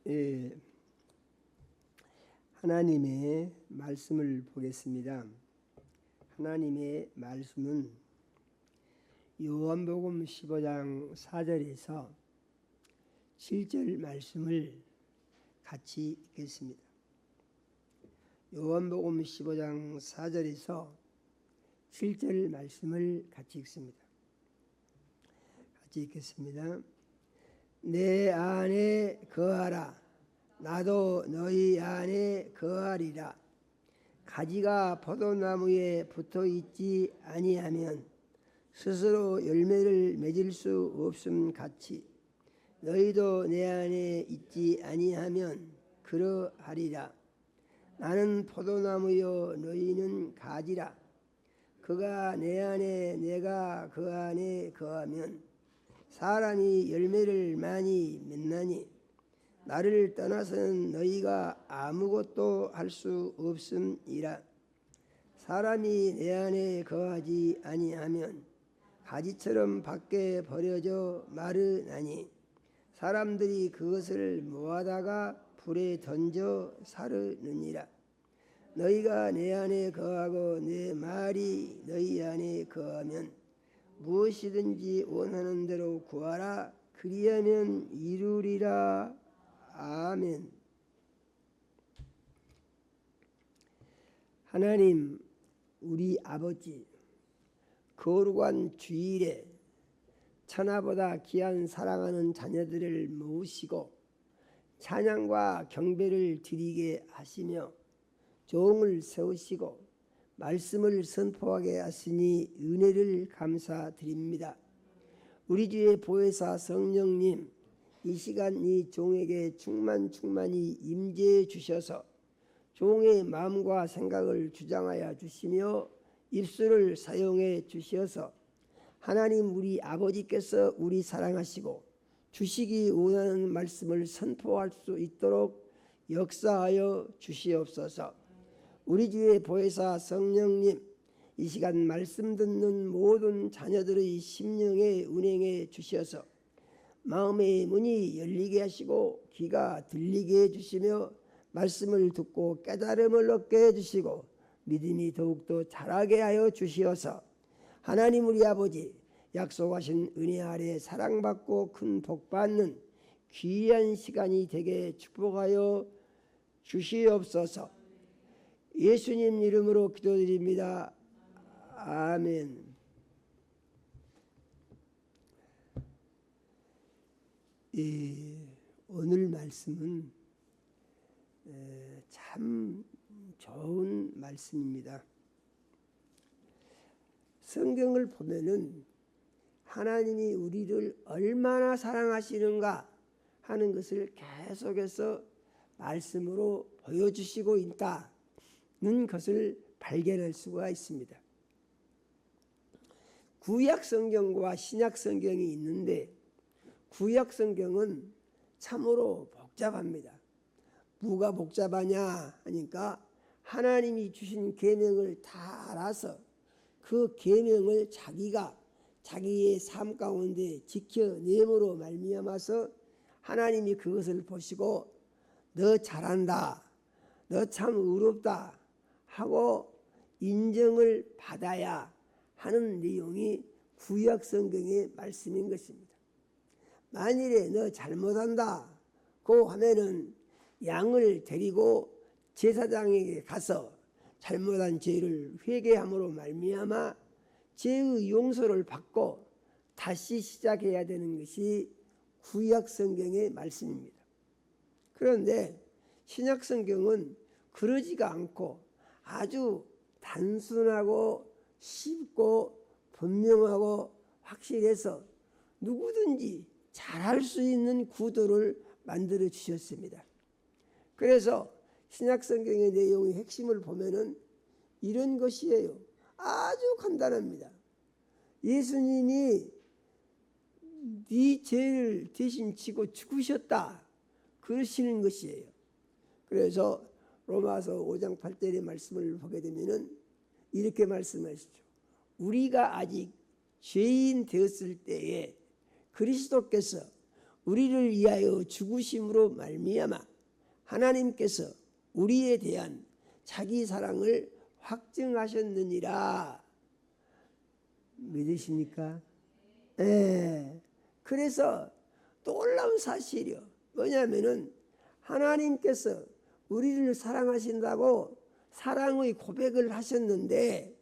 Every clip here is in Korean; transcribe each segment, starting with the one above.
예, 하나님의 말씀을 보겠습니다. 하나님의 말씀은 요한복음 15장 4절에서 7절 말씀을 같이 읽겠습니다. 요한복음 15장 4절에서 7절 말씀을 같이 읽습니다. 같이 읽겠습니다. 내 안에 거하라. 나도 너희 안에 거하리라. 가지가 포도나무에 붙어 있지 아니하면 스스로 열매를 맺을 수 없음 같이 너희도 내 안에 있지 아니하면 그러하리라. 나는 포도나무요 너희는 가지라. 그가 내 안에 내가 그 안에 거하면 사람이 열매를 많이 맺나니 나를 떠나서는 너희가 아무것도 할 수 없음이라. 사람이 내 안에 거하지 아니하면 가지처럼 밖에 버려져 마르나니 사람들이 그것을 모아다가 불에 던져 사르느니라. 너희가 내 안에 거하고 내 말이 너희 안에 거하면 무엇이든지 원하는 대로 구하라. 그리하면 이루리라. 아멘. 하나님 우리 아버지, 거룩한 주일에 천하보다 귀한 사랑하는 자녀들을 모으시고 찬양과 경배를 드리게 하시며 종을 세우시고 말씀을 선포하게 하시니 은혜를 감사드립니다. 우리 주의 보혜사 성령님, 이 시간 이 종에게 충만히 임재해 주셔서 종의 마음과 생각을 주장하여 주시며 입술을 사용해 주셔서 하나님 우리 아버지께서 우리 사랑하시고 주시기 원하는 말씀을 선포할 수 있도록 역사하여 주시옵소서. 우리 주의 보혜사 성령님, 이 시간 말씀 듣는 모든 자녀들의 심령에 운행해 주셔서 마음의 문이 열리게 하시고 귀가 들리게 해주시며 말씀을 듣고 깨달음을 얻게 해주시고 믿음이 더욱더 자라게 하여 주시어서 하나님 우리 아버지 약속하신 은혜 아래 사랑받고 큰 복받는 귀한 시간이 되게 축복하여 주시옵소서. 예수님 이름으로 기도드립니다. 아멘. 오늘 말씀은 참 좋은 말씀입니다. 성경을 보면은 하나님이 우리를 얼마나 사랑하시는가 하는 것을 계속해서 말씀으로 보여주시고 있다는 것을 발견할 수가 있습니다. 구약 성경과 신약 성경이 있는데 구약 성경은 참으로 복잡합니다. 뭐가 복잡하냐 하니까 하나님이 주신 계명을 다 알아서 그 계명을 자기가 자기의 삶 가운데 지켜냄으로 말미암아서 하나님이 그것을 보시고 너 잘한다, 너 참 의롭다 하고 인정을 받아야 하는 내용이 구약 성경의 말씀인 것입니다. 만일에 너 잘못한다 고 하면은 양을 데리고 제사장에게 가서 잘못한 죄를 회개함으로 말미암아 죄의 용서를 받고 다시 시작해야 되는 것이 구약 성경의 말씀입니다. 그런데 신약 성경은 그러지가 않고 아주 단순하고 쉽고 분명하고 확실해서 누구든지 잘할 수 있는 구도를 만들어 주셨습니다. 그래서 신약 성경의 내용의 핵심을 보면은 이런 것이에요. 아주 간단합니다. 예수님이 네 죄를 대신 지고 죽으셨다 그러시는 것이에요. 그래서 로마서 5장 8절의 말씀을 보게 되면은 이렇게 말씀하시죠. 우리가 아직 죄인 되었을 때에 그리스도께서 우리를 위하여 죽으심으로 말미암아 하나님께서 우리에 대한 자기 사랑을 확증하셨느니라. 믿으십니까? 네. 그래서 놀라운 사실이요. 뭐냐면은 하나님께서 우리를 사랑하신다고 사랑의 고백을 하셨는데,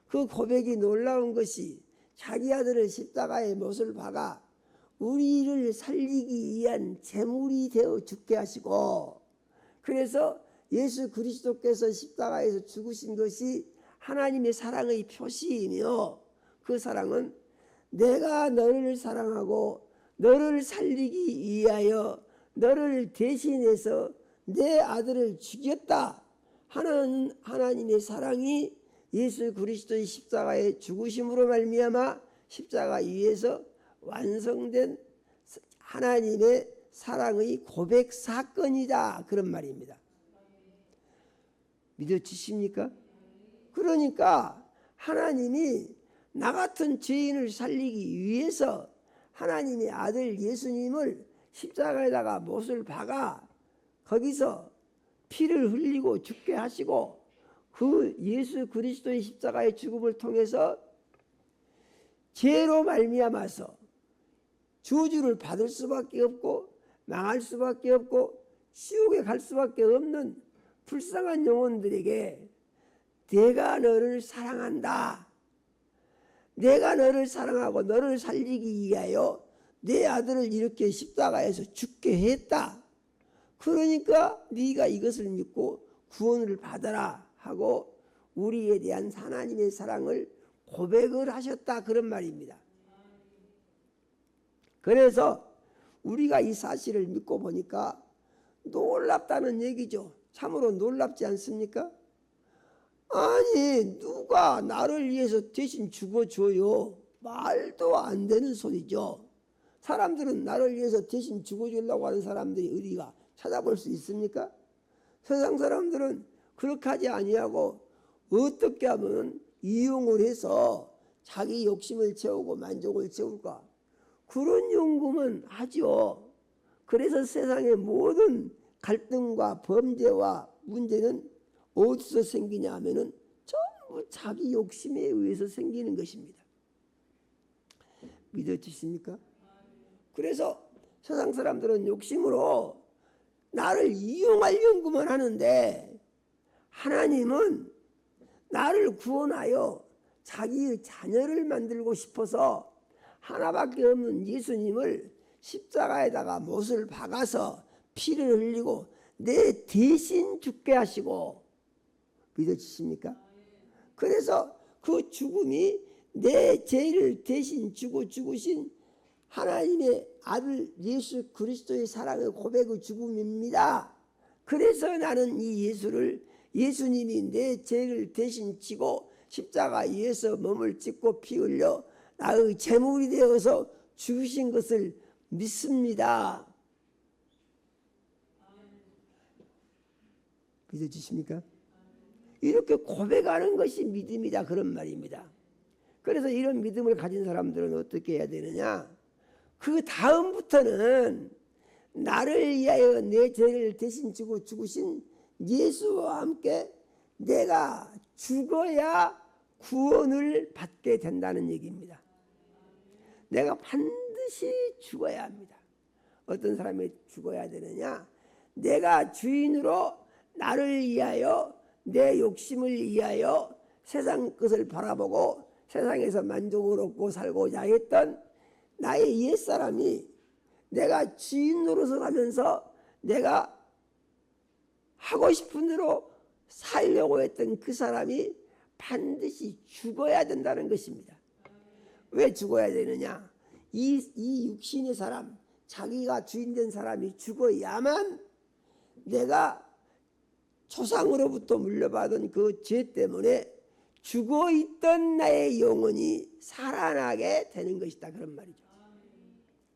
그 고백이 놀라운 것이 자기 아들을 십자가에 못을 박아 우리를 살리기 위한 제물이 되어 죽게 하시고, 그래서 예수 그리스도께서 십자가에서 죽으신 것이 하나님의 사랑의 표시이며, 그 사랑은 내가 너를 사랑하고 너를 살리기 위하여 너를 대신해서 내 아들을 죽였다 하는 하나님의 사랑이 예수 그리스도의 십자가의 죽으심으로 말미암아 십자가 위에서 완성된 하나님의 사랑의 고백 사건이다, 그런 말입니다. 믿어지십니까? 그러니까 하나님이 나 같은 죄인을 살리기 위해서 하나님의 아들 예수님을 십자가에다가 못을 박아 거기서 피를 흘리고 죽게 하시고, 그 예수 그리스도의 십자가의 죽음을 통해서 죄로 말미암아서 저주를 받을 수밖에 없고 망할 수밖에 없고 지옥에 갈 수밖에 없는 불쌍한 영혼들에게 내가 너를 사랑한다, 내가 너를 사랑하고 너를 살리기 위하여 내 아들을 이렇게 십자가에서 죽게 했다, 그러니까 네가 이것을 믿고 구원을 받아라 하고 우리에 대한 하나님의 사랑을 고백을 하셨다, 그런 말입니다. 그래서 우리가 이 사실을 믿고 보니까 놀랍다는 얘기죠. 참으로 놀랍지 않습니까? 아니, 누가 나를 위해서 대신 죽어줘요? 말도 안 되는 소리죠. 사람들은 나를 위해서 대신 죽어주려고 하는 사람들이 어디가 찾아볼 수 있습니까? 세상 사람들은 그렇게 하지 아니하고 어떻게 하면 이용을 해서 자기 욕심을 채우고 만족을 채울까, 그런 연구만 하죠. 그래서 세상의 모든 갈등과 범죄와 문제는 어디서 생기냐 하면은 전부 자기 욕심에 의해서 생기는 것입니다. 믿어지십니까? 그래서 세상 사람들은 욕심으로 나를 이용할 연구만 하는데, 하나님은 나를 구원하여 자기의 자녀를 만들고 싶어서 하나밖에 없는 예수님을 십자가에다가 못을 박아서 피를 흘리고 내 대신 죽게 하시고, 믿어지십니까? 그래서 그 죽음이 내 죄를 대신 주고 죽으신 하나님의 아들 예수 그리스도의 사랑의 고백의 죽음입니다. 그래서 나는 이 예수님이 내 죄를 대신 지고 십자가 위에서 몸을 찢고 피 흘려 나의 제물이 되어서 죽으신 것을 믿습니다. 믿어지십니까? 이렇게 고백하는 것이 믿음이다, 그런 말입니다. 그래서 이런 믿음을 가진 사람들은 어떻게 해야 되느냐? 그 다음부터는 나를 위하여 내 죄를 대신 지고 죽으신 예수와 함께 내가 죽어야 구원을 받게 된다는 얘기입니다. 내가 반드시 죽어야 합니다. 어떤 사람이 죽어야 되느냐? 내가 주인으로 나를 위하여 내 욕심을 위하여 세상 것을 바라보고 세상에서 만족을 얻고 살고자 했던 나의 옛사람이 내가 주인 노릇을 하면서 내가 하고 싶은 대로 살려고 했던 그 사람이 반드시 죽어야 된다는 것입니다. 왜 죽어야 되느냐? 이 육신의 사람, 자기가 주인된 사람이 죽어야만 내가 조상으로부터 물려받은 그 죄 때문에 죽어있던 나의 영혼이 살아나게 되는 것이다, 그런 말이죠.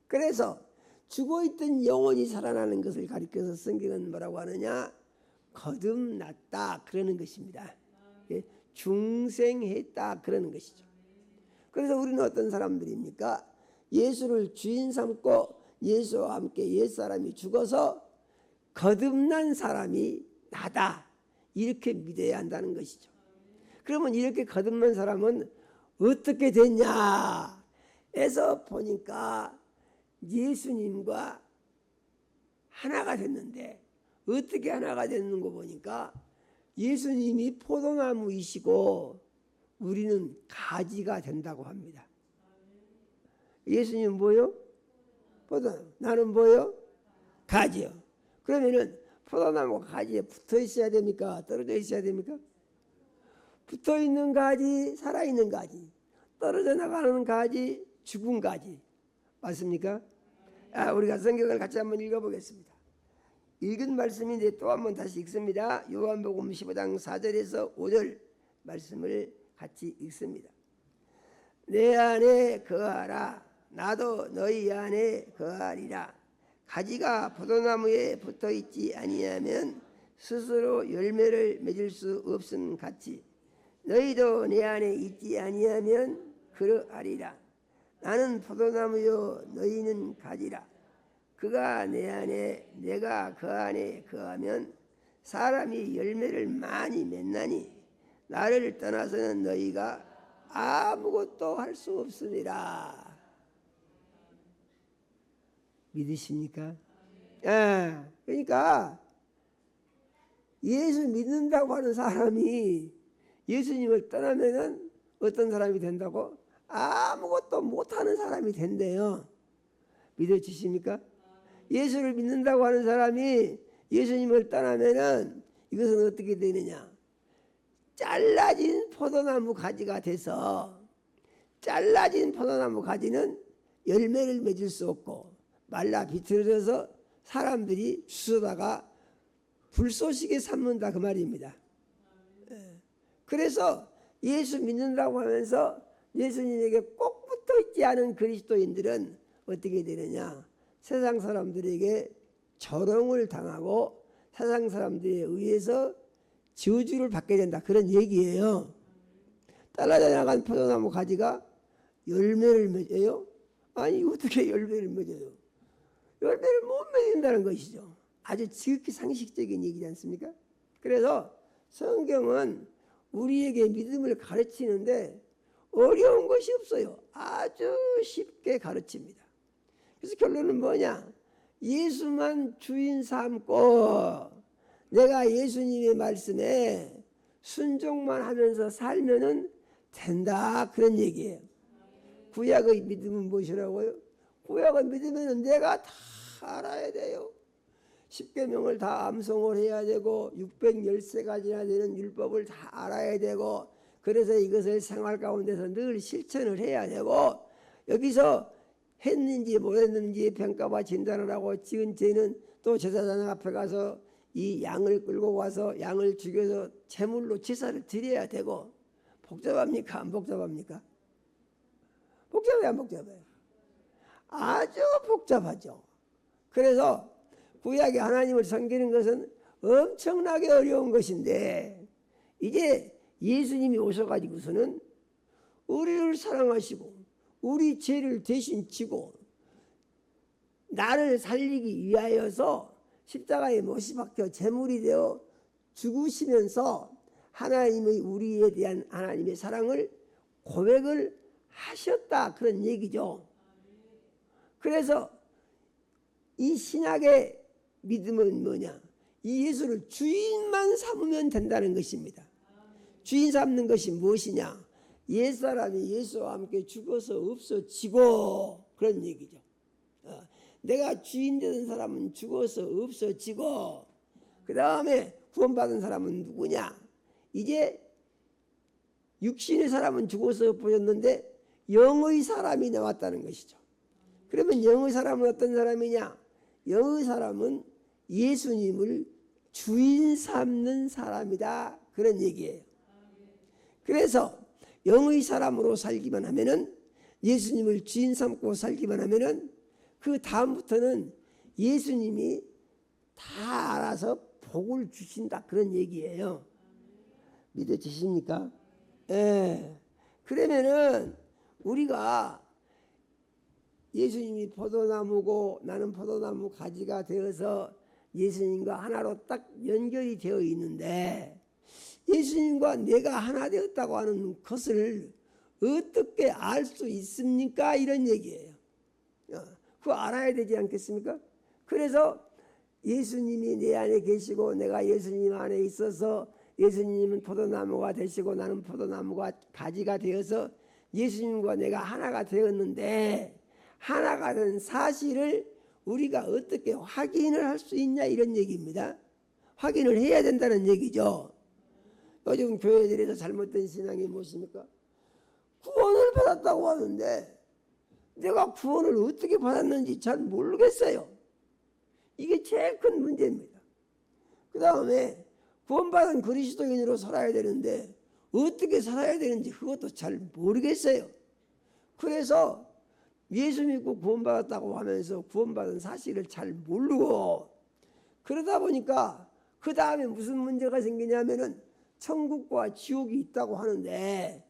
그래서 죽어있던 영혼이 살아나는 것을 가리켜서 성경은 뭐라고 하느냐? 거듭났다, 그러는 것입니다. 중생했다, 그러는 것이죠. 그래서 우리는 어떤 사람들입니까? 예수를 주인 삼고 예수와 함께 옛사람이 죽어서 거듭난 사람이 나다, 이렇게 믿어야 한다는 것이죠. 그러면 이렇게 거듭난 사람은 어떻게 됐냐 해서 보니까 예수님과 하나가 됐는데, 어떻게 하나가 됐는 거 보니까 예수님이 포도나무이시고 우리는 가지가 된다고 합니다. 예수님은 뭐요? 포도나무. 나는 뭐요? 가지요. 그러면은 포도나무가 가지에 붙어 있어야 됩니까? 떨어져 있어야 됩니까? 붙어 있는 가지, 살아 있는 가지, 떨어져 나가는 가지, 죽은 가지. 맞습니까? 우리가 성경을 같이 한번 읽어보겠습니다. 읽은 말씀인데 또 한번 다시 읽습니다. 요한복음 15장 4절에서 5절 말씀을 같이 읽습니다. 내 안에 거하라. 나도 너희 안에 거하리라. 가지가 포도나무에 붙어있지 아니하면 스스로 열매를 맺을 수 없음 같이 너희도 내 안에 있지 아니하면 그러하리라. 나는 포도나무요 너희는 가지라. 그가 내 안에 내가 그 안에 거하면 사람이 열매를 많이 맺나니 나를 떠나서는 너희가 아무것도 할 수 없으리라. 믿으십니까? 그러니까 예수 믿는다고 하는 사람이 예수님을 떠나면은 어떤 사람이 된다고? 아무것도 못하는 사람이 된대요. 믿어지십니까? 예수를 믿는다고 하는 사람이 예수님을 떠나면은 이것은 어떻게 되느냐? 잘라진 포도나무 가지가 돼서, 잘라진 포도나무 가지는 열매를 맺을 수 없고 말라 비틀어져서 사람들이 주워다가 불쏘시개 삼는다, 그 말입니다. 그래서 예수 믿는다고 하면서 예수님에게 꼭 붙어있지 않은 그리스도인들은 어떻게 되느냐? 세상 사람들에게 조롱을 당하고 세상 사람들에 의해서 저주를 받게 된다, 그런 얘기예요. 잘라져 나간 포도나무 가지가 열매를 맺어요? 아니, 어떻게 열매를 맺어요? 열매를 못 맺는다는 것이죠. 아주 지극히 상식적인 얘기지 않습니까? 그래서 성경은 우리에게 믿음을 가르치는데 어려운 것이 없어요. 아주 쉽게 가르칩니다. 그래서 결론은 뭐냐? 예수만 주인 삼고 내가 예수님의 말씀에 순종만 하면서 살면은 된다, 그런 얘기예요. 구약의 믿음은 무엇이라고요? 구약의 믿음은 내가 다 알아야 돼요. 10계명을 다 암송을 해야 되고 613가지나 되는 율법을 다 알아야 되고, 그래서 이것을 생활 가운데서 늘 실천을 해야 되고, 여기서 했는지 못했는지 평가와 진단을 하고, 지은 죄는 또 제사장 앞에 가서 이 양을 끌고 와서 양을 죽여서 제물로 제사를 드려야 되고. 복잡합니까? 안 복잡합니까? 복잡해요, 안 복잡해요? 아주 복잡하죠. 그래서 구약의 하나님을 섬기는 것은 엄청나게 어려운 것인데, 이제 예수님이 오셔가지고서는 우리를 사랑하시고 우리 죄를 대신 지고 나를 살리기 위하여서 십자가에 못이 박혀 제물이 되어 죽으시면서 하나님의 우리에 대한 하나님의 사랑을 고백을 하셨다, 그런 얘기죠. 그래서 이 신약의 믿음은 뭐냐? 이 예수를 주인만 삼으면 된다는 것입니다. 주인 삼는 것이 무엇이냐? 옛사람이 예수와 함께 죽어서 없어지고, 그런 얘기죠. 내가 주인 되는 사람은 죽어서 없어지고, 그 다음에 구원받은 사람은 누구냐? 이제 육신의 사람은 죽어서 없어졌는데 영의 사람이 나왔다는 것이죠. 그러면 영의 사람은 어떤 사람이냐? 영의 사람은 예수님을 주인 삼는 사람이다, 그런 얘기예요. 그래서 영의 사람으로 살기만 하면은, 예수님을 주인 삼고 살기만 하면은 그 다음부터는 예수님이 다 알아서 복을 주신다, 그런 얘기예요. 믿어지십니까? 예. 그러면은 우리가 예수님이 포도나무고 나는 포도나무 가지가 되어서 예수님과 하나로 딱 연결이 되어 있는데 예수님과 내가 하나 되었다고 하는 것을 어떻게 알 수 있습니까? 이런 얘기예요. 그거 알아야 되지 않겠습니까? 그래서 예수님이 내 안에 계시고 내가 예수님 안에 있어서 예수님은 포도나무가 되시고 나는 포도나무가 가지가 되어서 예수님과 내가 하나가 되었는데 하나가 된 사실을 우리가 어떻게 확인을 할 수 있냐 이런 얘기입니다. 확인을 해야 된다는 얘기죠. 요즘 교회들에서 잘못된 신앙이 무엇입니까? 구원을 받았다고 하는데 내가 구원을 어떻게 받았는지 잘 모르겠어요. 이게 제일 큰 문제입니다. 그 다음에 구원받은 그리스도인으로 살아야 되는데 어떻게 살아야 되는지 그것도 잘 모르겠어요. 그래서 예수 믿고 구원받았다고 하면서 구원받은 사실을 잘 모르고 그러다 보니까 그 다음에 무슨 문제가 생기냐면은 천국과 지옥이 있다고 하는데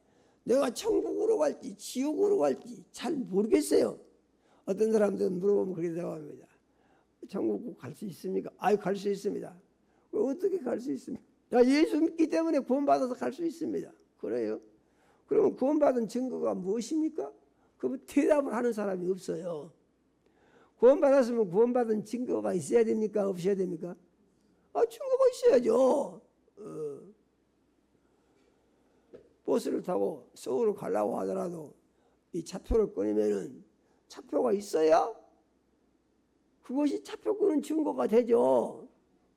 내가 천국으로 갈지 지옥으로 갈지 잘 모르겠어요. 어떤 사람들은 물어보면 그렇게 대답합니다. 천국 갈 수 있습니까? 아유, 갈 수 있습니다. 어떻게 갈 수 있습니까? 야, 예수 믿기 때문에 구원받아서 갈 수 있습니다. 그래요? 그러면 구원받은 증거가 무엇입니까? 그러면 대답을 하는 사람이 없어요. 구원받았으면 구원받은 증거가 있어야 됩니까? 없어야 됩니까? 증거가 있어야죠. 버스를 타고 서울을 가려고 하더라도 이 차표를 꺼내면은 차표가 있어야 그것이 차표 끄는 증거가 되죠.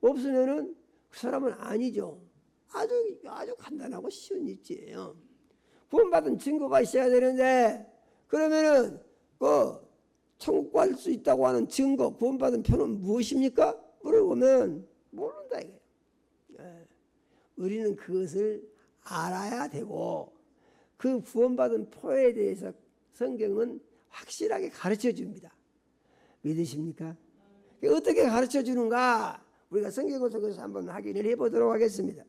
없으면은 그 사람은 아니죠. 아주 간단하고 쉬운 일지예요. 구원받은 증거가 있어야 되는데 그러면은 그 천국 갈 수 있다고 하는 증거, 구원받은 표는 무엇입니까? 물어보면 모른다 이거예요. 우리는 그것을 알아야 되고 그 구원받은 표에 대해서 성경은 확실하게 가르쳐 줍니다. 믿으십니까? 어떻게 가르쳐 주는가? 우리가 성경을 통해서 한번 확인을 해보도록 하겠습니다.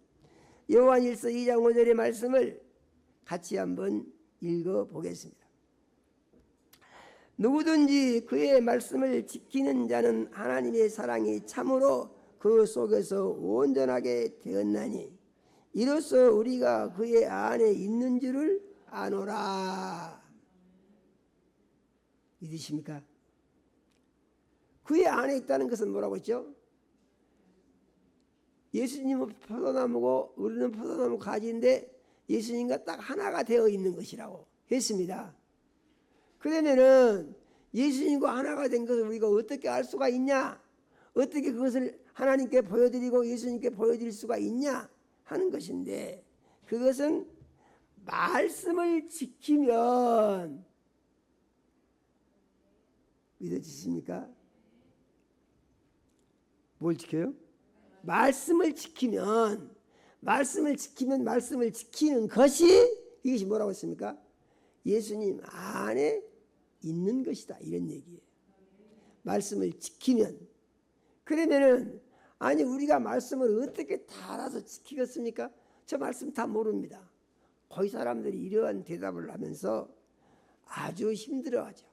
요한일서 2장 5절의 말씀을 같이 한번 읽어보겠습니다. 누구든지 그의 말씀을 지키는 자는 하나님의 사랑이 참으로 그 속에서 온전하게 되었나니 이로써 우리가 그의 안에 있는 줄을 아노라. 믿으십니까? 그의 안에 있다는 것은 뭐라고 했죠? 예수님은 포도나무고 우리는 포도나무 가지인데 예수님과 딱 하나가 되어 있는 것이라고 했습니다. 그러면은 예수님과 하나가 된 것을 우리가 어떻게 알 수가 있냐? 어떻게 그것을 하나님께 보여드리고 예수님께 보여드릴 수가 있냐 하는 것인데 그것은 말씀을 지키면 믿어지십니까? 뭘 지켜요? 말씀을 지키면 말씀을 지키는 것이 이것이 뭐라고 했습니까? 예수님 안에 있는 것이다 이런 얘기예요. 말씀을 지키면 그러면은 아니 우리가 말씀을 어떻게 다 알아서 지키겠습니까? 저 말씀 다 모릅니다. 거의 사람들이 이러한 대답을 하면서 아주 힘들어하죠.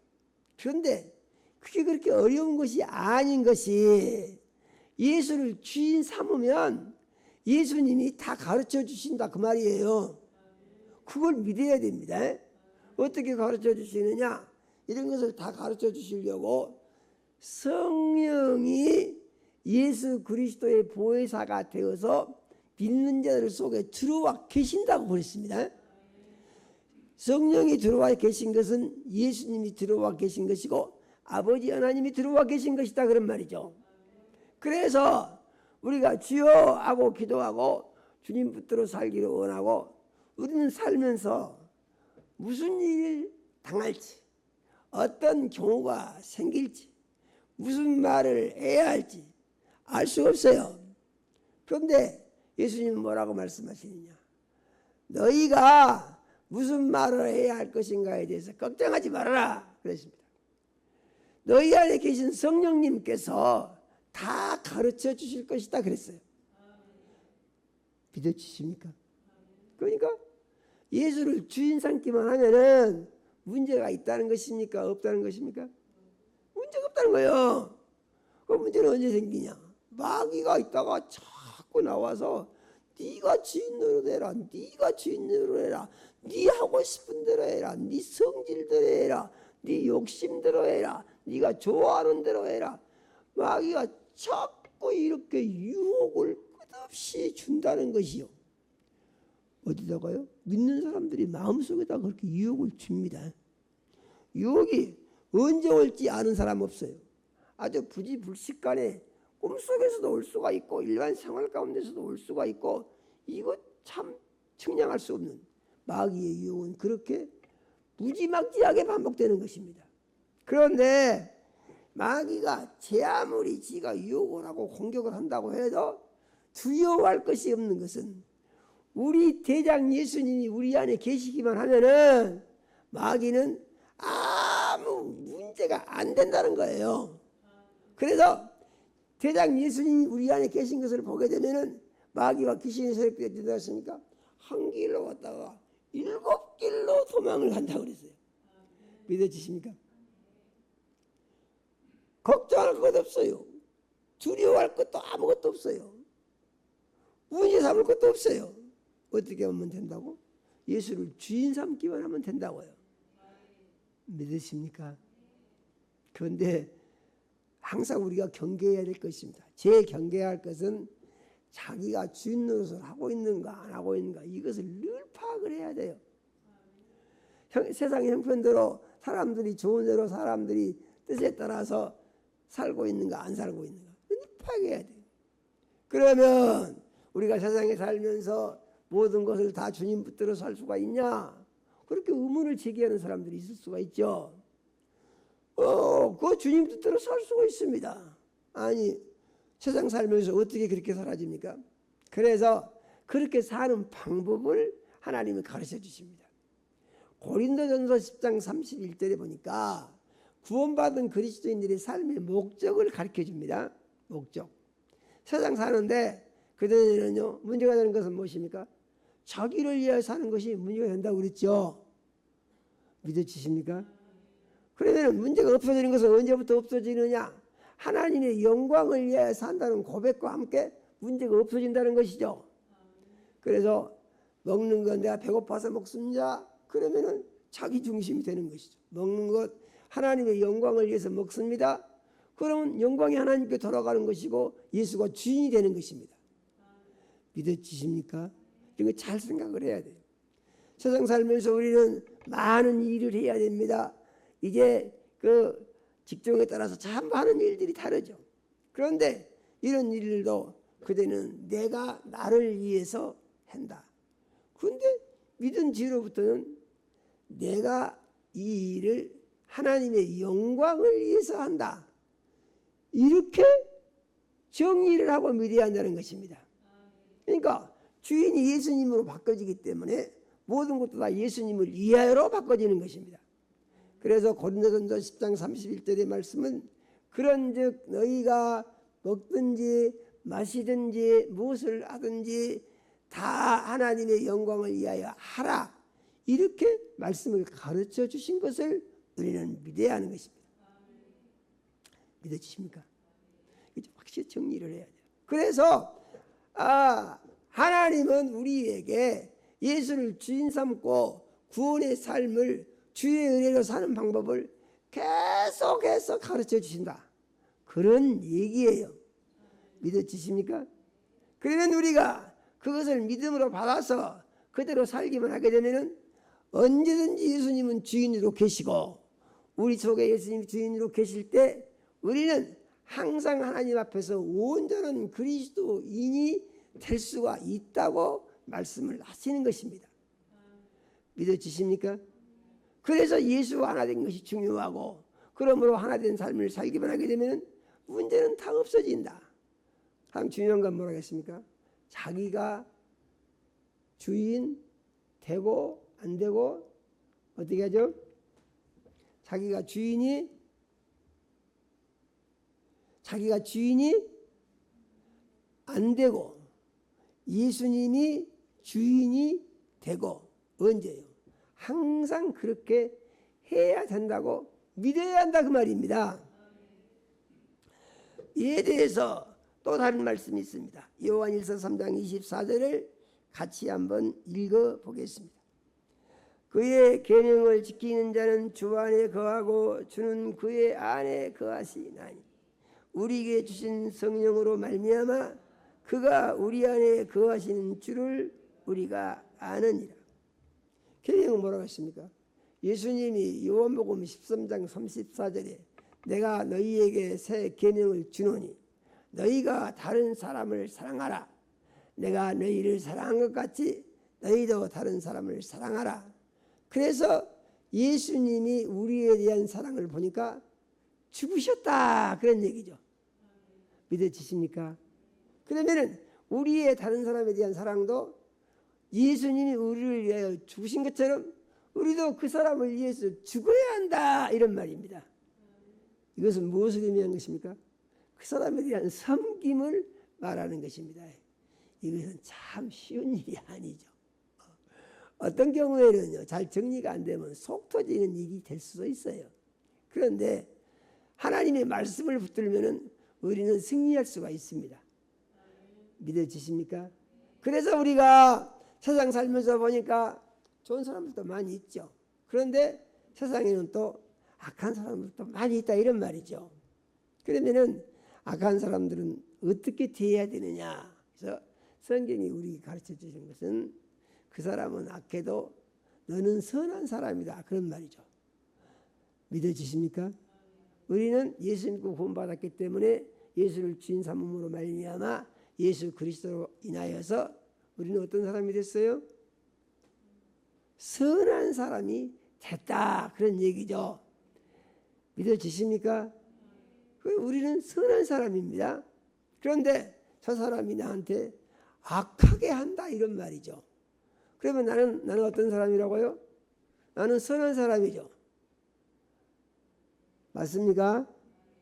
그런데 그게 그렇게 어려운 것이 아닌 것이 예수를 주인 삼으면 예수님이 다 가르쳐 주신다 그 말이에요. 그걸 믿어야 됩니다. 어떻게 가르쳐 주시느냐? 이런 것을 다 가르쳐 주시려고 성령이 예수 그리스도의 보혜사가 되어서 믿는 자들 속에 들어와 계신다고 그랬습니다. 성령이 들어와 계신 것은 예수님이 들어와 계신 것이고 아버지 하나님이 들어와 계신 것이다 그런 말이죠. 그래서 우리가 주여 하고 기도하고 주님 붙들어 살기를 원하고 우리는 살면서 무슨 일을 당할지 어떤 경우가 생길지 무슨 말을 해야 할지 알 수 없어요. 그런데 예수님은 뭐라고 말씀하시느냐? 너희가 무슨 말을 해야 할 것인가에 대해서 걱정하지 말아라 그랬습니다. 너희 안에 계신 성령님께서 다 가르쳐 주실 것이다 그랬어요. 믿어지십니까? 그러니까 예수를 주인 삼기만 하면은 문제가 있다는 것입니까? 없다는 것입니까? 문제가 없다는 거예요. 그 문제는 언제 생기냐? 마귀가 있다가 자꾸 나와서 네가 주인 노릇해라, 네가 주인 노릇해라, 네 하고 싶은 대로 해라, 네 성질대로 해라, 네 욕심대로 해라, 네가 좋아하는 대로 해라. 마귀가 자꾸 이렇게 유혹을 끝없이 준다는 것이요. 어디다가요? 믿는 사람들이 마음속에다 그렇게 유혹을 줍니다. 유혹이 언제 올지 아는 사람 없어요. 아주 부지불식간에 꿈속에서도 올 수가 있고 일반 생활 가운데서도 올 수가 있고, 이거 참 측량할 수 없는 마귀의 유혹은 그렇게 무지막지하게 반복되는 것입니다. 그런데 마귀가 제 아무리 지가 유혹을 하고 공격을 한다고 해도 두려워할 것이 없는 것은, 우리 대장 예수님이 우리 안에 계시기만 하면은 마귀는 아무 문제가 안 된다는 거예요. 그래서 대장 예수님이 우리 안에 계신 것을 보게 되면은 마귀와 귀신이 세력되어 된다 했으니까 한 길로 왔다가 7길로 도망을 간다고 그랬어요. 믿어지십니까? 걱정할 것 없어요. 두려워할 것도 아무것도 없어요. 문제 삼을 것도 없어요. 어떻게 하면 된다고? 예수를 주인 삼기만 하면 된다고요. 믿으십니까? 그런데 항상 우리가 경계해야 될 것입니다. 제일 경계해야 할 것은 자기가 주인 노릇을 하고 있는가 안 하고 있는가, 이것을 늘 파악을 해야 돼요. 세상의 형편대로 사람들이 좋은 대로 사람들이 뜻에 따라서 살고 있는가 안 살고 있는가 늘 파악해야 돼요. 그러면 우리가 세상에 살면서 모든 것을 다 주님 붙들어 살 수가 있냐? 그렇게 의문을 제기하는 사람들이 있을 수가 있죠. 그 주님 뜻대로 살 수가 있습니다. 아니, 세상 살면서 어떻게 그렇게 살아집니까? 그래서 그렇게 사는 방법을 하나님이 가르쳐 주십니다. 고린도전서 10장 31절에 보니까 구원받은 그리스도인들의 삶의 목적을 가르쳐 줍니다. 목적. 세상 사는데 그전에는요, 문제가 되는 것은 무엇입니까? 자기를 위해 사는 것이 문제가 된다고 그랬죠. 믿어지십니까? 그러면 문제가 없어지는 것은 언제부터 없어지느냐? 하나님의 영광을 위해 산다는 고백과 함께 문제가 없어진다는 것이죠. 그래서 먹는 건 내가 배고파서 먹습니다. 그러면은 자기 중심이 되는 것이죠. 먹는 것 하나님의 영광을 위해서 먹습니다. 그러면 영광이 하나님께 돌아가는 것이고 예수가 주인이 되는 것입니다. 믿어지십니까? 이거 잘 생각을 해야 돼요. 세상 살면서 우리는 많은 일을 해야 됩니다. 이제 그 직종에 따라서 참 많은 일들이 다르죠. 그런데 이런 일들도 그대는 내가 나를 위해서 한다. 그런데 믿은 뒤로부터는 내가 이 일을 하나님의 영광을 위해서 한다. 이렇게 정리를 하고 믿어야 한다는 것입니다. 그러니까 주인이 예수님으로 바꿔지기 때문에 모든 것도 다 예수님을 위하여로 바꿔지는 것입니다. 그래서 고린도전서 10장 31절의 말씀은 그런즉 너희가 먹든지 마시든지 무엇을 하든지 다 하나님의 영광을 위하여 하라, 이렇게 말씀을 가르쳐 주신 것을 우리는 믿어야 하는 것입니다. 믿어지십니까? 확실히 정리를 해야 돼요. 그래서 하나님은 우리에게 예수를 주인 삼고 구원의 삶을 주의 은혜로 사는 방법을 계속해서 가르쳐 주신다, 그런 얘기예요. 믿어지십니까? 그러면 우리가 그것을 믿음으로 받아서 그대로 살기만 하게 되면 언제든지 예수님은 주인으로 계시고 우리 속에 예수님이 주인으로 계실 때 우리는 항상 하나님 앞에서 온전한 그리스도인이 될 수가 있다고 말씀을 하시는 것입니다. 믿어지십니까? 그래서 예수와 하나 된 것이 중요하고, 그러므로 하나 된 삶을 살기만 하게 되면 문제는 다 없어진다. 다음 중요한 건 뭐라겠습니까? 자기가 주인 되고 안 되고 어떻게 하죠? 자기가 주인이 안 되고 예수님이 주인이 되고, 언제요? 항상 그렇게 해야 된다고 믿어야 한다 그 말입니다. 이에 대해서 또 다른 말씀이 있습니다. 요한일서 3장 24절을 같이 한번 읽어보겠습니다. 그의 계명을 지키는 자는 주 안에 거하고 주는 그의 안에 거하시나니 우리에게 주신 성령으로 말미암아 그가 우리 안에 거하시는 줄을 우리가 아느니라. 계명은 뭐라고 했습니까? 예수님이 요한복음 13장 34절에 내가 너희에게 새 계명을 주노니 너희가 다른 사람을 사랑하라. 내가 너희를 사랑한 것 같이 너희도 다른 사람을 사랑하라. 그래서 예수님이 우리에 대한 사랑을 보니까 죽으셨다 그런 얘기죠. 믿어지십니까? 그러면은 우리의 다른 사람에 대한 사랑도 예수님이 우리를 위하여 죽으신 것처럼 우리도 그 사람을 위해서 죽어야 한다 이런 말입니다. 이것은 무엇을 의미하는 것입니까? 그 사람에 대한 섬김을 말하는 것입니다. 이것은 참 쉬운 일이 아니죠. 어떤 경우에는요, 잘 정리가 안 되면 속 터지는 일이 될 수도 있어요. 그런데 하나님의 말씀을 붙들면은 우리는 승리할 수가 있습니다. 믿어지십니까? 그래서 우리가 세상 살면서 보니까 좋은 사람들도 많이 있죠. 그런데 세상에는 또 악한 사람들도 많이 있다 이런 말이죠. 그러면은 악한 사람들은 어떻게 대해야 되느냐? 그래서 성경이 우리 가르쳐 주시는 것은 그 사람은 악해도 너는 선한 사람이다 그런 말이죠. 믿어지십니까? 우리는 예수 믿고 구원받았기 때문에 예수를 주인 삼음으로 말미암아 예수 그리스도로 인하여서 우리는 어떤 사람이 됐어요? 선한 사람이 됐다 그런 얘기죠. 믿어지십니까? 우리는 선한 사람입니다. 그런데 저 사람이 나한테 악하게 한다 이런 말이죠. 그러면 나는 어떤 사람이라고요? 나는 선한 사람이죠. 맞습니까?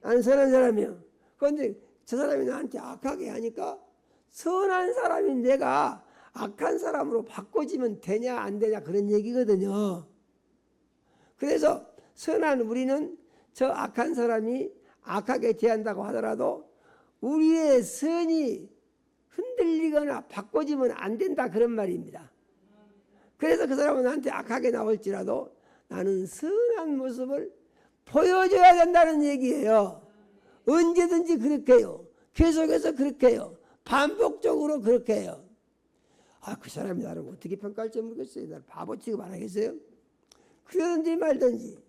나는 선한 사람이요. 그런데 저 사람이 나한테 악하게 하니까 선한 사람인 내가 악한 사람으로 바꿔지면 되냐 안 되냐 그런 얘기거든요. 그래서 선한 우리는 저 악한 사람이 악하게 대한다고 하더라도 우리의 선이 흔들리거나 바꿔지면 안 된다 그런 말입니다. 그래서 그 사람은 나한테 악하게 나올지라도 나는 선한 모습을 보여줘야 된다는 얘기예요. 언제든지 그렇게 해요. 계속해서 그렇게 해요. 반복적으로 그렇게 해요. 그 사람이 나를 어떻게 평가할지 모르겠어요. 나를 바보 취급 안 하겠어요? 그러든지 말든지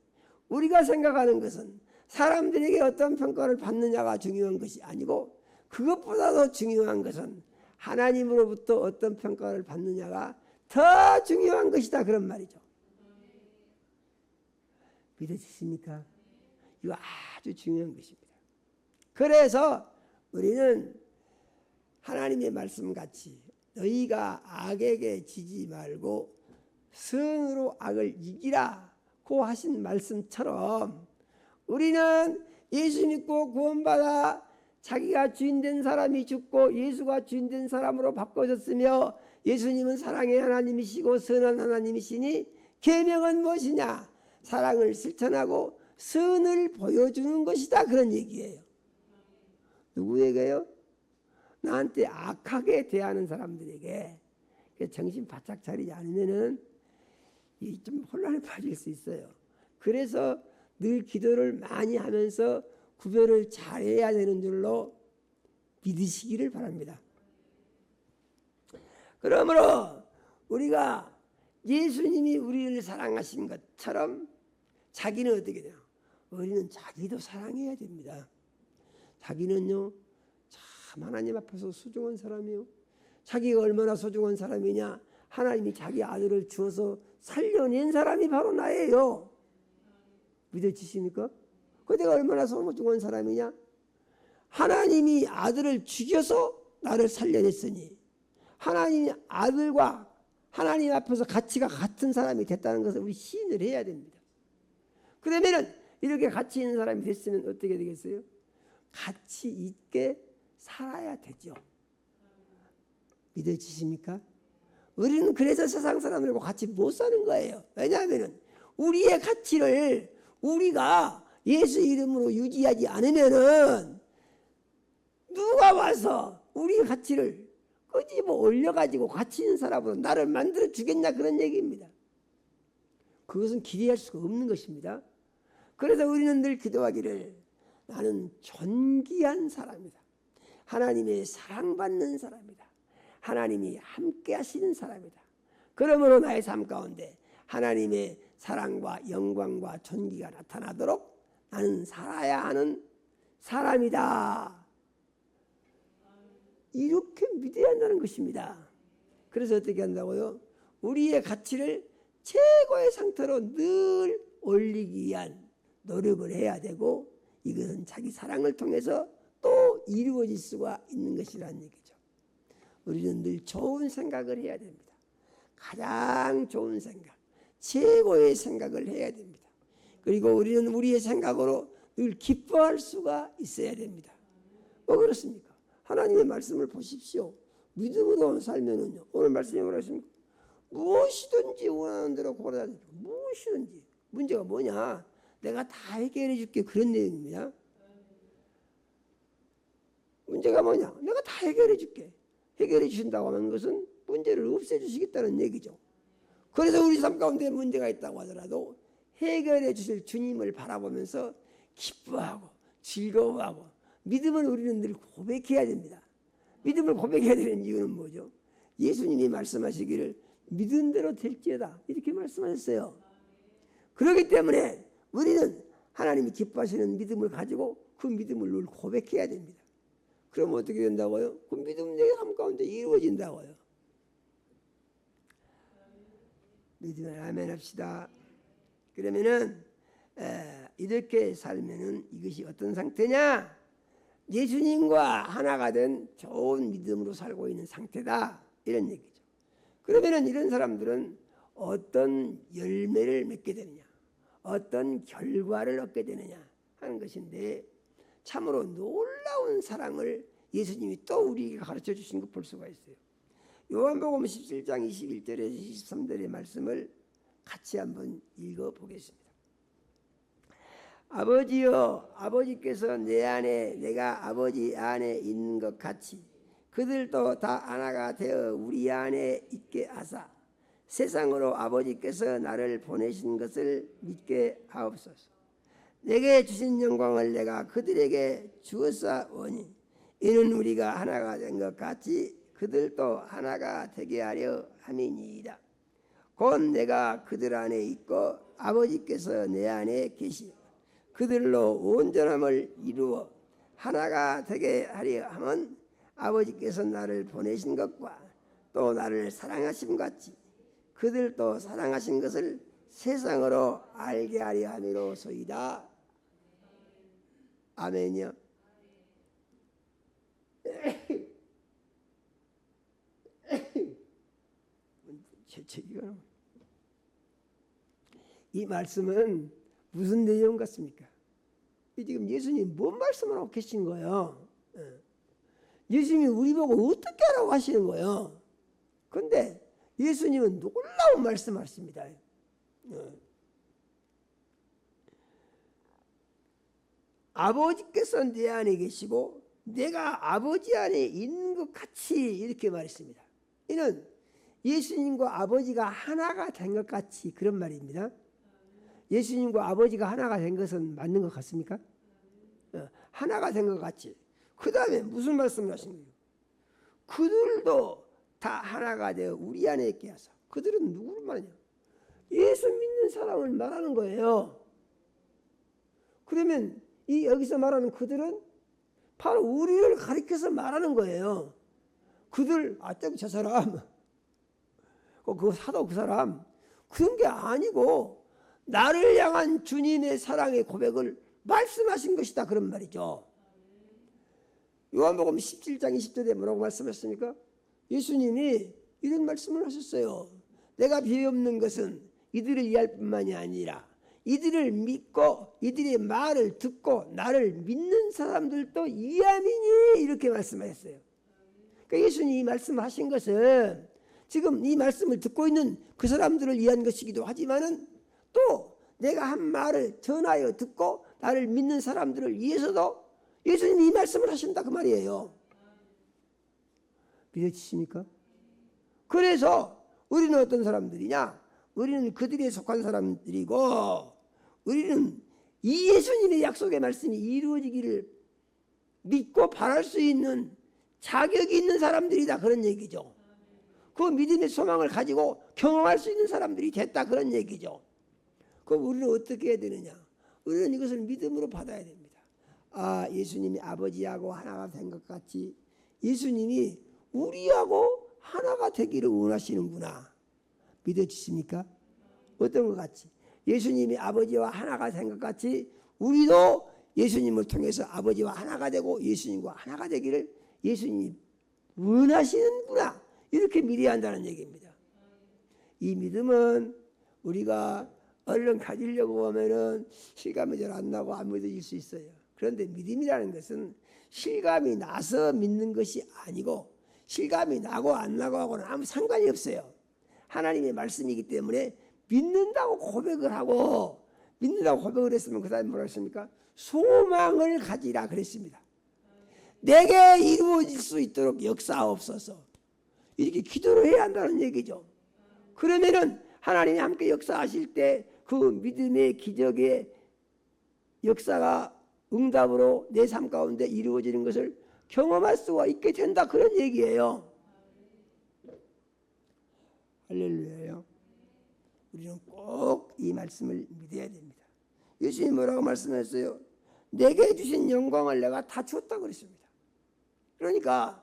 우리가 생각하는 것은 사람들에게 어떤 평가를 받느냐가 중요한 것이 아니고 그것보다도 중요한 것은 하나님으로부터 어떤 평가를 받느냐가 더 중요한 것이다 그런 말이죠. 믿으십니까? 이거 아주 중요한 것입니다. 그래서 우리는 하나님의 말씀같이 너희가 악에게 지지 말고 선으로 악을 이기라고 하신 말씀처럼 우리는 예수 믿고 구원받아 자기가 주인된 사람이 죽고 예수가 주인된 사람으로 바꿔졌으며 예수님은 사랑의 하나님이시고 선한 하나님이시니 계명은 무엇이냐? 사랑을 실천하고 선을 보여주는 것이다 그런 얘기예요. 누구에게요? 나한테 악하게 대하는 사람들에게. 정신 바짝 차리지 않으면은 좀 혼란에 빠질 수 있어요. 그래서 늘 기도를 많이 하면서 구별을 잘해야 되는 줄로 믿으시기를 바랍니다. 그러므로 우리가 예수님이 우리를 사랑하신 것처럼 자기는 어떻게 돼요? 우리는 자기도 사랑해야 됩니다. 자기는요 참 하나님 앞에서 소중한 사람이요. 자기가 얼마나 소중한 사람이냐? 하나님이 자기 아들을 주어서 살려낸 사람이 바로 나예요. 믿어지십니까? 그 내가 얼마나 소중한 사람이냐? 하나님이 아들을 죽여서 나를 살려냈으니 하나님이 아들과 하나님 앞에서 가치가 같은 사람이 됐다는 것을 우리 시인을 해야 됩니다. 그러면은 이렇게 가치 있는 사람이 됐으면 어떻게 되겠어요? 가치 있게 살아야 되죠. 믿어지십니까? 우리는 그래서 세상 사람들과 같이 못 사는 거예요. 왜냐하면 우리의 가치를 우리가 예수 이름으로 유지하지 않으면은 누가 와서 우리의 가치를 끄집어 올려가지고 가치 있는 사람으로 나를 만들어 주겠냐 그런 얘기입니다. 그것은 기대할 수가 없는 것입니다. 그래서 우리는 늘 기도하기를 나는 존귀한 사람이다. 하나님의 사랑받는 사람이다. 하나님이 함께 하시는 사람이다. 그러므로 나의 삶 가운데 하나님의 사랑과 영광과 존귀가 나타나도록 나는 살아야 하는 사람이다. 이렇게 믿어야 한다는 것입니다. 그래서 어떻게 한다고요? 우리의 가치를 최고의 상태로 늘 올리기 위한 노력을 해야 되고 이것은 자기 사랑을 통해서 또 이루어질 수가 있는 것이라는 얘기죠. 우리는 늘 좋은 생각을 해야 됩니다. 가장 좋은 생각, 최고의 생각을 해야 됩니다. 그리고 우리는 우리의 생각으로 늘 기뻐할 수가 있어야 됩니다. 뭐 그렇습니까? 하나님의 말씀을 보십시오. 믿음으로 살면은요. 오늘 말씀이 뭐라 하십니까? 무엇이든지 원하는 대로 고라다니까. 무엇이든지. 문제가 뭐냐? 내가 다 해결해 줄게. 그런 내용입니다. 문제가 뭐냐? 내가 다 해결해 줄게. 해결해 주신다고 하는 것은 문제를 없애 주시겠다는 얘기죠. 그래서 우리 삶 가운데 문제가 있다고 하더라도 해결해 주실 주님을 바라보면서 기뻐하고 즐거워하고 믿음을 우리는 늘 고백해야 됩니다. 믿음을 고백해야 되는 이유는 뭐죠? 예수님이 말씀하시기를 믿은 대로 될지어다 이렇게 말씀하셨어요. 그렇기 때문에 우리는 하나님이 기뻐하시는 믿음을 가지고 그 믿음을 늘 고백해야 됩니다. 그럼 어떻게 된다고요? 그 믿음 내 삶 가운데 이루어진다고요. 믿으면 아멘 합시다. 그러면은 이렇게 살면은 이것이 어떤 상태냐? 예수님과 하나가 된 좋은 믿음으로 살고 있는 상태다 이런 얘기죠. 그러면은 이런 사람들은 어떤 열매를 맺게 되느냐, 어떤 결과를 얻게 되느냐 하는 것인데 참으로 놀라운 사랑을 예수님이 또 우리에게 가르쳐 주신 것 볼 수가 있어요. 요한복음 17장 21절에서 23절의 말씀을 같이 한번 읽어보겠습니다. 아버지여, 아버지께서 내 안에 내가 아버지 안에 있는 것 같이 그들도 다 하나가 되어 우리 안에 있게 하사 세상으로 아버지께서 나를 보내신 것을 믿게 하옵소서. 내게 주신 영광을 내가 그들에게 주었사오니 이는 우리가 하나가 된 것 같이 그들도 하나가 되게 하려 함이니이다. 곧 내가 그들 안에 있고 아버지께서 내 안에 계시오 그들로 온전함을 이루어 하나가 되게 하려 함은 아버지께서 나를 보내신 것과 또 나를 사랑하심 같이 그들도 사랑하신 것을 세상으로 알게 하려 함이로소이다. 아멘이요. 이 말씀은 무슨 내용 같습니까? 지금 예수님 뭔 말씀을 하고 계신 거예요? 예수님이 우리 보고 어떻게 하라고 하시는 거예요? 그런데 예수님은 놀라운 말씀하십니다. 아버지께서 내 안에 계시고 내가 아버지 안에 있는 것 같이 이렇게 말했습니다. 이는 예수님과 아버지가 하나가 된 것 같이 그런 말입니다. 예수님과 아버지가 하나가 된 것은 맞는 것 같습니까? 하나가 된 것 같이. 그 다음에 무슨 말씀을 하신 거예요? 그들도 다 하나가 되어 우리 안에 있게 하사. 그들은 누구를 말하냐? 예수 믿는 사람을 말하는 거예요. 그러면 이 여기서 말하는 그들은 바로 우리를 가리켜서 말하는 거예요. 그들, 저 사람, 그 사도 그 사람, 그런 게 아니고 나를 향한 주님의 사랑의 고백을 말씀하신 것이다 그런 말이죠. 요한복음 17장 20절에 뭐라고 말씀하셨습니까? 예수님이 이런 말씀을 하셨어요. 내가 비없는 것은 이들을 위할 뿐만이 아니라 이들을 믿고 이들의 말을 듣고 나를 믿는 사람들도 이함이니 이렇게 말씀하셨어요. 그러니까 예수님이 이 말씀하신 것은 지금 이 말씀을 듣고 있는 그 사람들을 위한 것이기도 하지만은 또 내가 한 말을 전하여 듣고 나를 믿는 사람들을 위해서도 예수님이 이 말씀을 하신다 그 말이에요. 믿으십니까? 그래서 우리는 어떤 사람들이냐? 우리는 그들에 속한 사람들이고, 우리는 이 예수님의 약속의 말씀이 이루어지기를 믿고 바랄 수 있는 자격이 있는 사람들이다 그런 얘기죠. 그 믿음의 소망을 가지고 경험할 수 있는 사람들이 됐다 그런 얘기죠. 그럼 우리는 어떻게 해야 되느냐? 우리는 이것을 믿음으로 받아야 됩니다. 아, 예수님이 아버지하고 하나가 된 것 같이 예수님이 우리하고 하나가 되기를 원하시는구나. 믿어지십니까? 어떤 것 같이 예수님이 아버지와 하나가 된 것 같이 우리도 예수님을 통해서 아버지와 하나가 되고 예수님과 하나가 되기를 예수님이 원하시는구나. 이렇게 믿어야 한다는 얘기입니다. 이 믿음은 우리가 얼른 가지려고 하면은 실감이 잘 안 나고 안 믿어질 수 있어요. 그런데 믿음이라는 것은 실감이 나서 믿는 것이 아니고 실감이 나고 안 나고 하고는 아무 상관이 없어요. 하나님의 말씀이기 때문에 믿는다고 고백을 하고, 믿는다고 고백을 했으면 그 다음에 뭐라 했습니까? 소망을 가지라 그랬습니다. 내게 이루어질 수 있도록 역사하옵소서. 이렇게 기도를 해야 한다는 얘기죠. 그러면은 하나님이 함께 역사하실 때 그 믿음의 기적의 역사가 응답으로 내 삶 가운데 이루어지는 것을 경험할 수가 있게 된다 그런 얘기예요. 할렐루야요. 우리는 꼭 이 말씀을 믿어야 됩니다. 예수님이 뭐라고 말씀했어요? 내게 주신 영광을 내가 다 주었다 그랬습니다. 그러니까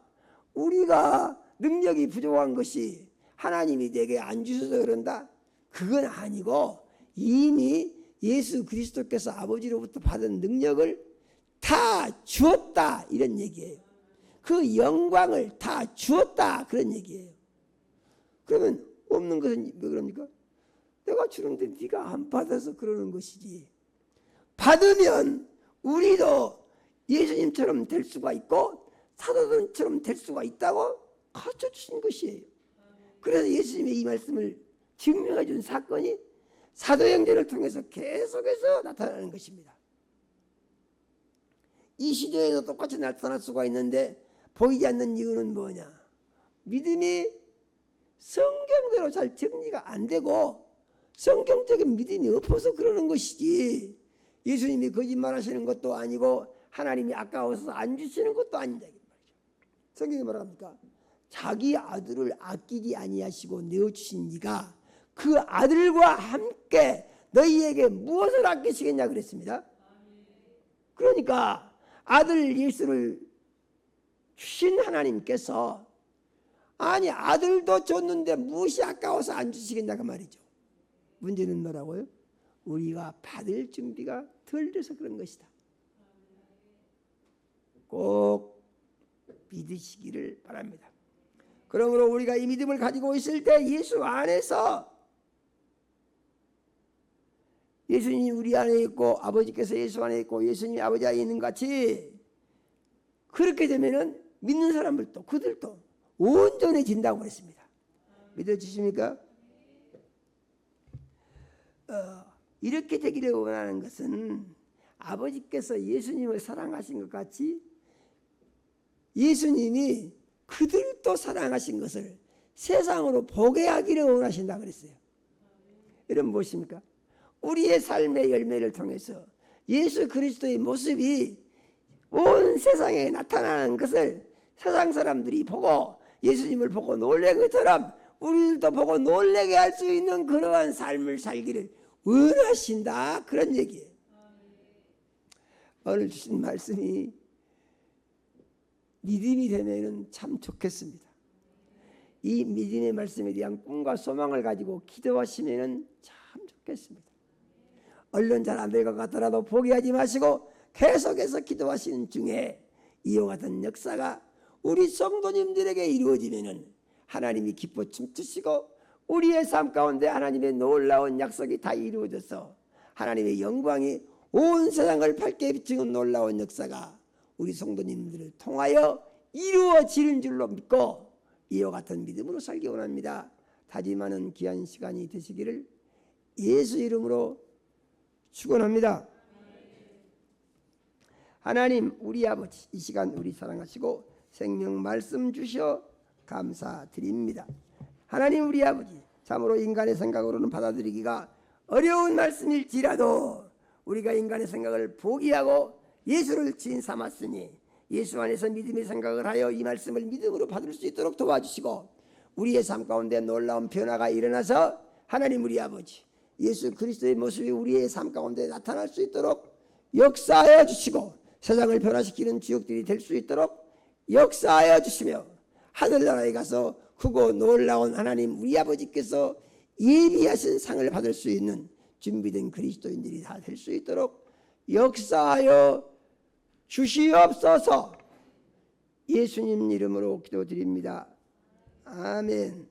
우리가 능력이 부족한 것이 하나님이 내게 안 주셔서 그런다? 그건 아니고 이미 예수 그리스도께서 아버지로부터 받은 능력을 다 주었다 이런 얘기예요. 그 영광을 다 주었다 그런 얘기예요. 그러면 없는 것은 왜 그럽니까? 내가 주는데 네가 안 받아서 그러는 것이지. 받으면 우리도 예수님처럼 될 수가 있고 사도들처럼 될 수가 있다고 가르쳐 주신 것이에요. 그래서 예수님의 이 말씀을 증명해 준 사건이 사도행전을 통해서 계속해서 나타나는 것입니다. 이 시대에도 똑같이 나타날 수가 있는데 보이지 않는 이유는 뭐냐? 믿음이 성경대로 잘 정리가 안 되고 성경적인 믿음이 없어서 그러는 것이지, 예수님이 거짓말하시는 것도 아니고 하나님이 아까워서 안 주시는 것도 아니다 말이죠. 성경이 뭐라 합니까? 자기 아들을 아끼지 아니하시고 내어주신 이가 그 아들과 함께 너희에게 무엇을 아끼시겠냐 그랬습니다. 그러니까 아들 예수를 주신 하나님께서 아니 아들도 줬는데 무엇이 아까워서 안 주시겠냐 그 말이죠. 문제는 뭐라고요? 우리가 받을 준비가 덜 돼서 그런 것이다. 꼭 믿으시기를 바랍니다. 그러므로 우리가 이 믿음을 가지고 있을 때 예수 안에서, 예수님이 우리 안에 있고 아버지께서 예수 안에 있고 예수님이 아버지 안에 있는 같이 그렇게 되면은 믿는 사람들도 그들도 온전해진다고 했습니다. 믿어지십니까? 이렇게 되기를 원하는 것은 아버지께서 예수님을 사랑하신 것 같이 예수님이 그들도 사랑하신 것을 세상으로 보게 하기를 원하신다 그랬어요. 여러분 무엇입니까? 우리의 삶의 열매를 통해서 예수 그리스도의 모습이 온 세상에 나타나는 것을 세상 사람들이 보고 예수님을 보고 놀래는 것처럼 우리들도 보고 놀래게 할 수 있는 그러한 삶을 살기를 원하신다 그런 얘기예요. 오늘 주신 말씀이 믿음이 되면 참 좋겠습니다. 이 믿음의 말씀에 대한 꿈과 소망을 가지고 기도하시면 참 좋겠습니다. 얼른 잘 안 될 것 같더라도 포기하지 마시고 계속해서 기도하시는 중에 이와 같은 역사가 우리 성도님들에게 이루어지면 하나님이 기뻐 춤추시고 우리의 삶 가운데 하나님의 놀라운 약속이 다 이루어져서 하나님의 영광이 온 세상을 밝게 비추는 놀라운 역사가 우리 성도님들을 통하여 이루어지는 줄로 믿고 이와 같은 믿음으로 살기 원합니다. 다짐하는 귀한 시간이 되시기를 예수 이름으로 축원합니다. 하나님 우리 아버지, 이 시간 우리 사랑하시고 생명 말씀 주셔 감사드립니다. 하나님 우리 아버지, 참으로 인간의 생각으로는 받아들이기가 어려운 말씀일지라도 우리가 인간의 생각을 포기하고 예수를 진 삼았으니 예수 안에서 믿음의 생각을 하여 이 말씀을 믿음으로 받을 수 있도록 도와주시고 우리의 삶 가운데 놀라운 변화가 일어나서 하나님 우리 아버지, 예수 그리스도의 모습이 우리의 삶 가운데 나타날 수 있도록 역사하여 주시고 세상을 변화시키는 주역들이 될 수 있도록 역사하여 주시며 하늘나라에 가서 크고 놀라운 하나님 우리 아버지께서 예비하신 상을 받을 수 있는 준비된 그리스도인들이 다 될 수 있도록 역사하여 주시옵소서. 예수님 이름으로 기도드립니다. 아멘.